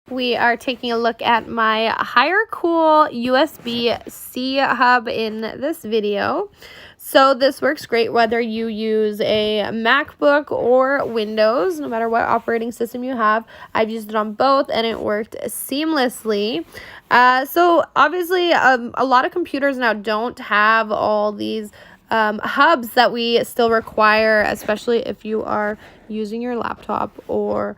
We are taking a look at my Hiearcool USB C Hub in this video. So this works great whether you use a MacBook or Windows, no matter what operating system you have. I've used it on both and it worked seamlessly. So obviously a lot of computers now don't have all these hubs that we still require, especially if you are using your laptop or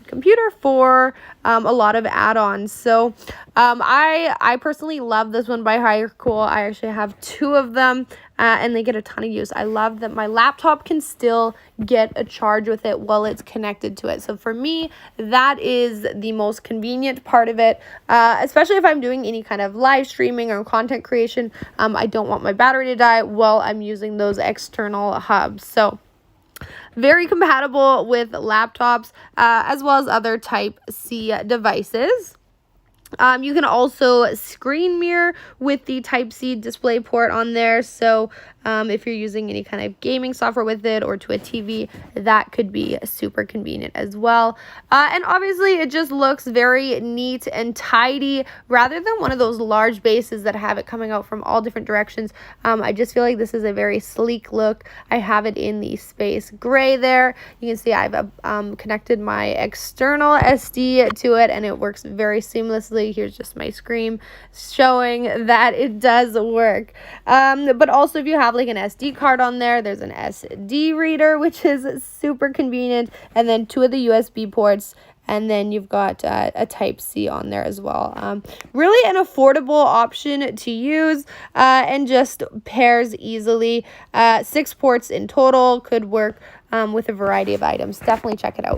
computer for a lot of add-ons. So I personally love this one by Hiearcool. I actually have two of them and they get a ton of use. I love that my laptop can still get a charge with it while it's connected to it. So for me, that is the most convenient part of it, especially if I'm doing any kind of live streaming or content creation. I don't want my battery to die while I'm using those external hubs. So very compatible with laptops as well as other type C devices. You can also screen mirror with the Type-C display port on there. So if you're using any kind of gaming software with it or to a TV, that could be super convenient as well. And obviously it just looks very neat and tidy rather than one of those large bases that have it coming out from all different directions. I just feel like this is a very sleek look. I have it in the space gray there. You can see I've connected my external SD to it and it works very seamlessly. Here's just my screen showing that it does work. But also if you have like an SD card on there, there's an SD reader, which is super convenient, and then two of the USB ports, and then you've got a Type-C on there as well. Really an affordable option to use and just pairs easily. 6 ports in total, could work with a variety of items. Definitely check it out.